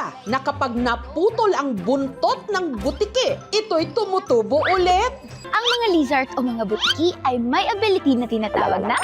ba na kapag naputol ang buntot ng butiki, ito'y tumutubo ulit? Ang mga lizard o mga butiki ay may ability na tinatawag na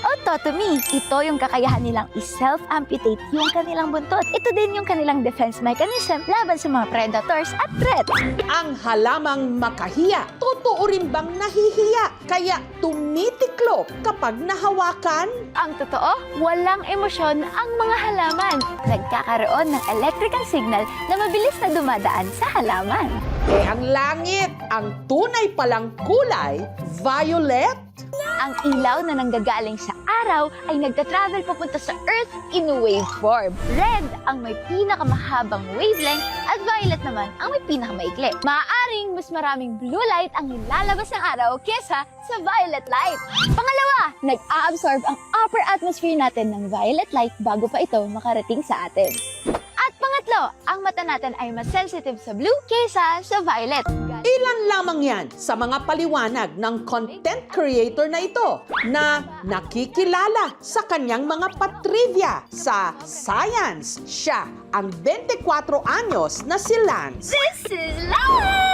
autotomy. Ito yung kakayahan nilang i-self-amputate yung kanilang buntot. Ito din yung kanilang defense mechanism laban sa mga predators at threats. Ang halamang makahiya, totoo rin bang nahihiya? Kaya tumitiklop kapag nahawakan? Ang totoo, walang emosyon ang mga halaman. Nagkakaroon ng electrical signal na mabilis na dumadaan sa halaman. Eh ang langit, ang tunay palang kulay, violet? Ang ilaw na nanggagaling sa araw ay nagta-travel papunta sa Earth in waveform. Red ang may pinakamahabang wavelength at violet naman ang may pinakamaikli. Maaaring mas maraming blue light ang nilalabas ng araw kesa sa violet light. Pangalawa, nag-a-absorb ang upper atmosphere natin ng violet light bago pa ito makarating sa atin. At pangatlo, ang mata natin ay mas sensitive sa blue kesa sa violet. Ilan lamang yan sa mga paliwanag ng content creator na ito na nakikilala sa kanyang mga patrivia sa science. Siya ang 24 anyos na si Lance. This is Lance!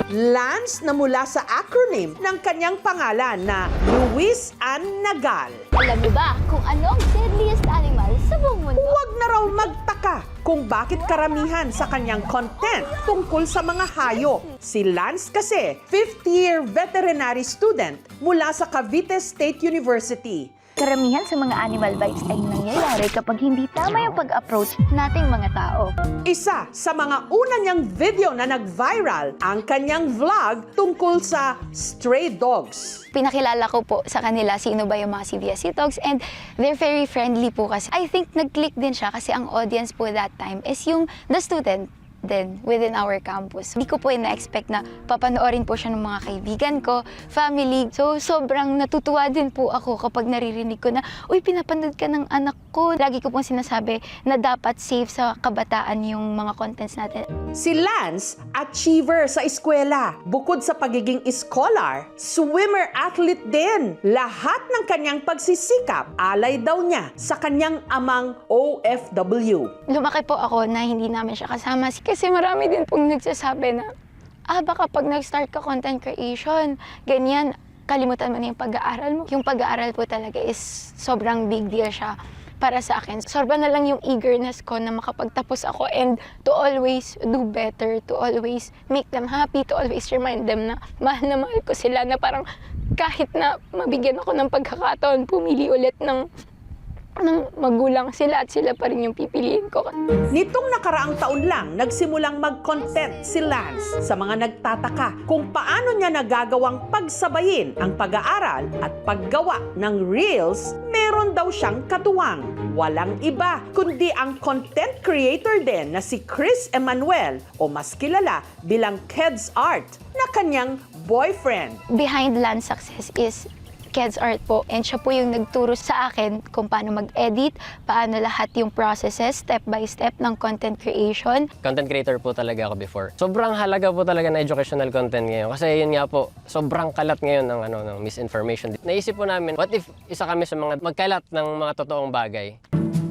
Lance na mula sa acronym ng kanyang pangalan na Luis Ann Nagal. Alam niyo ba kung anong deadliest animal sa buong mundo? Huwag na raw magtaka kung bakit karamihan sa kanyang content tungkol sa mga hayop. Si Lance kasi, 5th-year veterinary student mula sa Cavite State University. Karamihan sa mga animal bites ay nangyayari kapag hindi tama yung pag-approach nating mga tao. Isa sa mga una niyang video na nag-viral ang kanyang vlog tungkol sa stray dogs. Pinakilala ko po sa kanila sino ba yung mga CVSC dogs and they're very friendly po kasi. I think nag-click din siya kasi ang audience po that time is yung the student din within our campus. Hindi ko po na-expect na papanoorin po siya ng mga kaibigan ko, family. So, sobrang natutuwa din po ako kapag naririnig ko na, uy, pinapanood ka ng anak ko. Lagi ko pong sinasabi na dapat safe sa kabataan yung mga contents natin. Si Lance, achiever sa eskwela. Bukod sa pagiging scholar, swimmer-athlete din. Lahat ng kanyang pagsisikap, alay daw niya sa kanyang amang OFW. Lumaki po ako na hindi namin siya kasama kasi marami din pong nagsasabi na, baka pag nag-start ka content creation, ganyan, kalimutan mo na yung pag-aaral mo. Yung pag-aaral po talaga is sobrang big deal siya para sa akin. Sorba na lang yung eagerness ko na makapagtapos ako and to always do better, to always make them happy, to always remind them na mahal ko sila, na parang kahit na mabigyan ako ng pagkakataon, pumili ulit ng magulang sila at sila pa rin yung pipiliin ko. Nitong nakaraang taon lang, nagsimulang mag-content si Lance sa mga nagtataka kung paano niya nagagawang pagsabayin ang pag-aaral at paggawa ng reels. Meron daw siyang katuwang. Walang iba kundi ang content creator din na si Chris Emmanuel o mas kilala bilang Keds Art na kanyang boyfriend. Behind Lance success is Keds Art po, and siya po yung nagturo sa akin kung paano mag-edit, paano lahat yung processes, step by step ng content creation. Content creator po talaga ako before. Sobrang halaga po talaga na educational content ngayon. Kasi yun nga po, sobrang kalat ngayon ng misinformation. Naisip po namin, what if isa kami sa mga magkalat ng mga totoong bagay?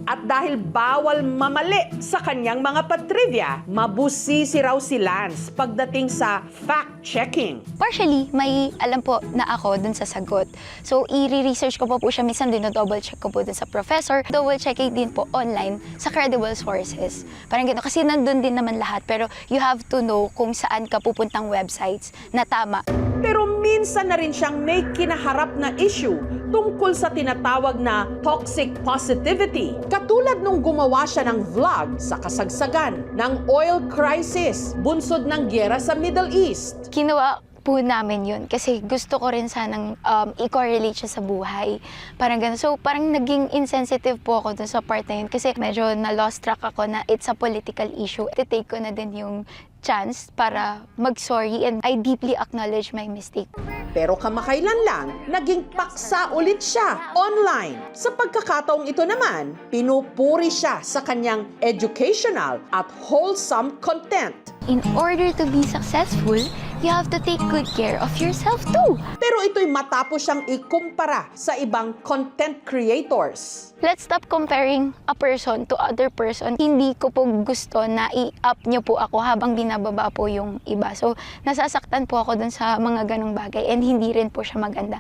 At dahil bawal mamali sa kanyang mga patrivia, mabusisi raw si Lance pagdating sa fact-checking. Partially, may alam po na ako dun sa sagot. So, i-research ko po siya. Minsan double check ko po dun sa professor. Double checking din po online sa credible sources. Parang gano'n. Kasi nandun din naman lahat. Pero you have to know kung saan ka pupuntang websites na tama. Pero minsan na rin siyang may kinaharap na issue tungkol sa tinatawag na toxic positivity. Katulad nung gumawa siya ng vlog sa kasagsagan ng oil crisis, bunsod ng gyera sa Middle East. Kinuha po namin yun kasi gusto ko rin sanang i-correlate siya sa buhay. Parang gano'n. So, parang naging insensitive po ako dun sa part na yun kasi medyo na-lost track ako na it's a political issue. Titake ko na din yung chance para mag-sorry and I deeply acknowledge my mistake. Pero kamakailan lang, naging paksa ulit siya online. Sa pagkakataong ito naman, pinupuri siya sa kanyang educational at wholesome content. In order to be successful, you have to take good care of yourself too. Pero ito'y matapos siyang ikumpara sa ibang content creators. Let's stop comparing a person to other person. Hindi ko po gusto na i-up niyo po ako habang binababa po yung iba. So, nasasaktan po ako dun sa mga ganong bagay and hindi rin po siya maganda.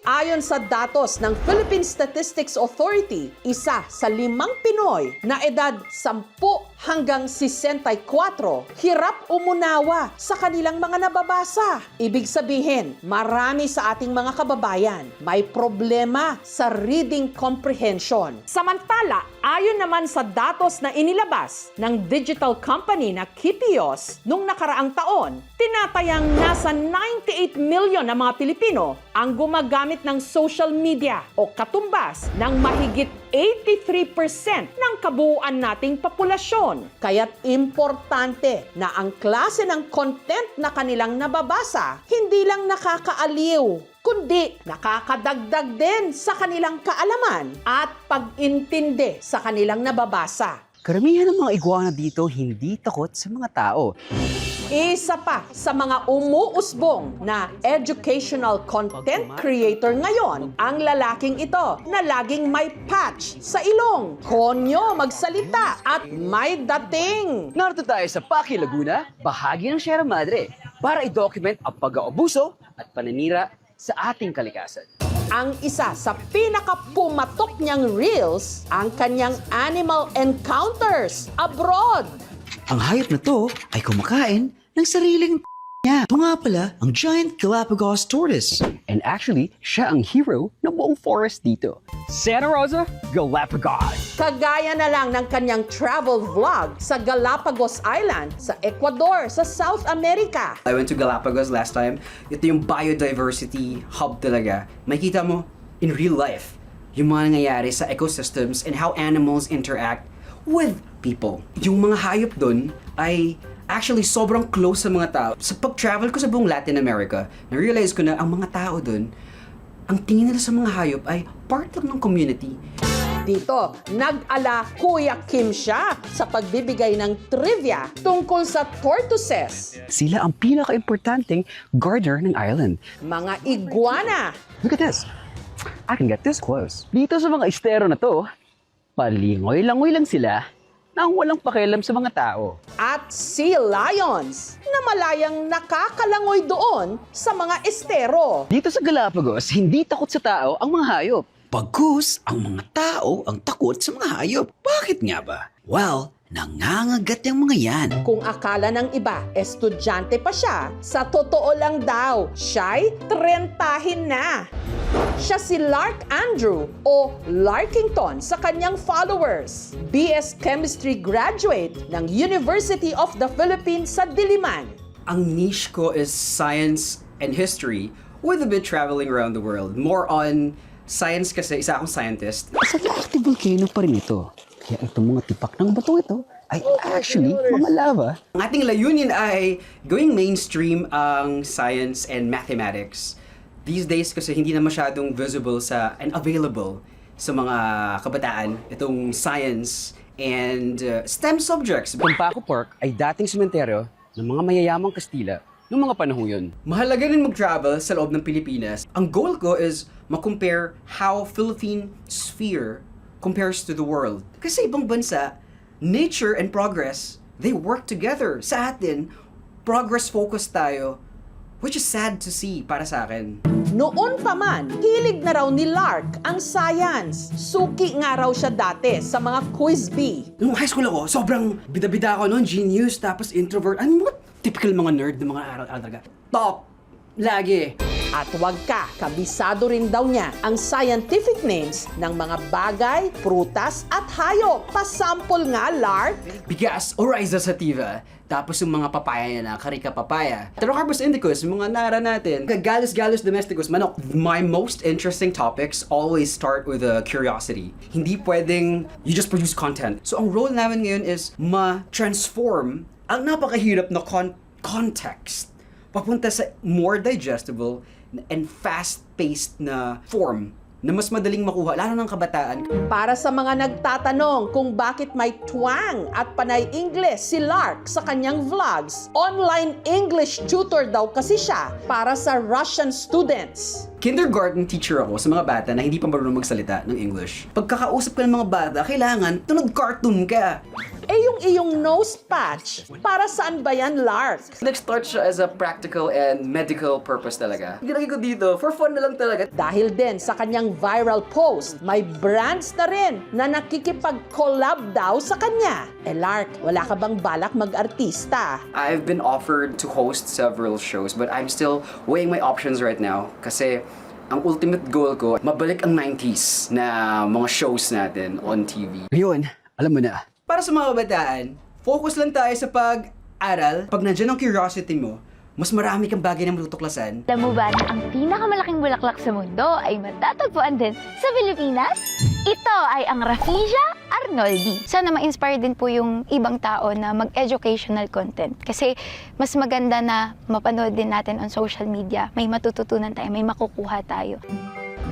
Ayon sa datos ng Philippine Statistics Authority, isa sa 5 Pinoy na edad 10 hanggang 64 hirap umunawa sa kanilang mga nababasa. Ibig sabihin, marami sa ating mga kababayan may problema sa reading comprehension. Samantala, ayon naman sa datos na inilabas ng digital company na Kipios nung nakaraang taon, tinatayang nasa 98 million na mga Pilipino ang gumagamit ng social media o katumbas ng mahigit 83% ng kabuuan nating populasyon. Kaya't importante na ang klase ng content na kanilang nababasa hindi lang nakakaaliw, kundi nakakadagdag din sa kanilang kaalaman at pag-intindi sa kanilang nababasa. Karamihan ng mga iguana dito hindi takot sa mga tao. Isa pa sa mga umuusbong na educational content creator ngayon, ang lalaking ito na laging may patch sa ilong, konyo magsalita at may dating. Narito tayo sa Paki, Laguna, bahagi ng Sierra Madre, para i-document ang pag-aabuso at paninira sa ating kalikasan. Ang isa sa pinakapumatok niyang reels, ang kanyang animal encounters abroad. Ang hayop na to ay kumakain ng sariling niya. Ito nga pala ang giant Galapagos tortoise. And actually, siya ang hero ng buong forest dito. Santa Rosa, Galapagos. Kagaya na lang ng kanyang travel vlog sa Galapagos Island sa Ecuador sa South America. I went to Galapagos last time. Ito yung biodiversity hub talaga. Makikita mo in real life yung mga nangyayari sa ecosystems and how animals interact with people. Yung mga hayop doon ay actually sobrang close sa mga tao. Sa pag-travel ko sa buong Latin America, na-realize ko na ang mga tao doon, ang tingin nila sa mga hayop ay part lang ng community. Dito, nag-ala Kuya Kim siya sa pagbibigay ng trivia tungkol sa tortoises, Sila ang pinaka-importanting gardener ng island. mga iguana, Look at this. I can get this close. Dito sa mga estero na to, palingoy-langoy lang sila nang walang pakialam sa mga tao. at sea lions na malayang nakakalangoy doon sa mga estero. Dito sa Galapagos, hindi takot sa tao ang mga hayop. Pagkus, ang mga tao ang takot sa mga hayop. Bakit nga ba? Well, nangangagat yung mga yan. Kung akala ng iba, estudyante pa siya, sa totoo lang daw, siya'y 30 na. Siya si Lark Andrew o Larkington sa kanyang followers. BS Chemistry graduate ng University of the Philippines sa Diliman. Ang niche ko is science and history with a bit traveling around the world. More on science kasi isa akong scientist. Sa active volcano pa rin ito. Kaya itong mga tipak ng bato ito ay actually mga lava. Ang ating layunin ay gawing mainstream ang science and mathematics. These days kasi hindi na masyadong visible sa and available sa mga kabataan itong science and STEM subjects. Pampaco Park ay dating sementeryo ng mga mayayamang Kastila noong mga panahon yun. Mahalaga rin mag-travel sa loob ng Pilipinas. Ang goal ko is ma-compare how Philippine sphere compares to the world. Kasi ibang bansa, nature and progress, they work together. Sa atin, progress-focused tayo, which is sad to see para sa akin. Noon pa man, hilig na raw ni Lark ang science. Suki nga raw siya dati sa mga quiz bee. Nung high school ako, sobrang bida-bida ako noon, genius, tapos introvert. Ano mga typical mga nerd ng mga araw talaga. Top! Lagi! At wag ka, kabisado rin daw niya ang scientific names ng mga bagay, prutas at hayop. Pasample nga, Lark. Bigas o Rhiza sativa. Tapos yung mga papaya niya na, Carica papaya. Pterocarpus indicus, yung mga nara natin. Gallus domesticus, manok. My most interesting topics always start with a curiosity. Hindi pwedeng you just produce content. So ang role namin ngayon is ma-transform ang napakahirap na context papunta sa more digestible and fast-paced na form na mas madaling makuha, lalo ng kabataan. Para sa mga nagtatanong kung bakit may twang at panay English si Lark sa kanyang vlogs, online English tutor daw kasi siya para sa Russian students. Kindergarten teacher ako sa mga bata na hindi pa marunong magsalita ng English. Pagkakausap ka ng mga bata, kailangan tunod cartoon ka. Eh yung iyong nose patch, para saan ba yan, Lark? Nag-start siya as a practical and medical purpose talaga. Ginagay ko dito, for fun na lang talaga. Dahil din sa kanyang viral post, may brands na rin na nakikipag-collab daw sa kanya. Eh Lark, wala ka bang balak mag-artista? I've been offered to host several shows, but I'm still weighing my options right now. Kasi ang ultimate goal ko, mabalik ang 90s na mga shows natin on TV. Ngayon, alam mo na. Para sa mga kabataan, focus lang tayo sa pag-aral. Pag nandiyan ang curiosity mo, mas marami kang bagay na matutuklasan. Alam mo ba na ang pinakamalaking bulaklak sa mundo ay matatagpuan din sa Pilipinas? Ito ay ang Rafflesia arnoldi. Sana ma-inspire din po yung ibang tao na mag-educational content. Kasi mas maganda na mapanood din natin on social media. May matututunan tayo, may makukuha tayo.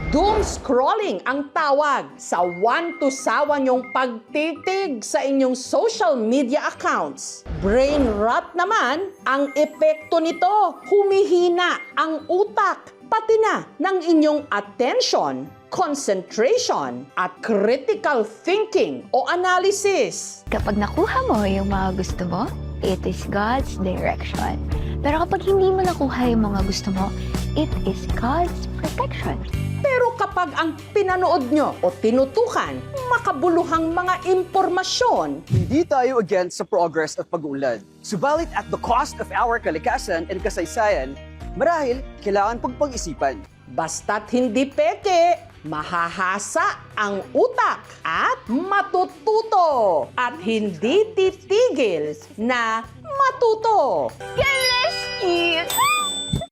Doom scrolling ang tawag sa one-to-sawa niyong pagtitig sa inyong social media accounts. Brain rot naman ang epekto nito. Humihina ang utak, pati na ng inyong attention, concentration, at critical thinking o analysis. Kapag nakuha mo yung mga gusto mo, it is God's direction. Pero kapag hindi mo nakuha yung mga gusto mo, it is God's protection. Pero kapag ang pinanood nyo o tinutukan, makabuluhang mga impormasyon, Hindi tayo against sa progress at pag-unlad. Subalit at the cost of our kalikasan and kasaysayan, marahil kailangan pagpag-isipan. basta't hindi peke, mahahasa ang utak at matututo at hindi titigil na matuto. God bless you!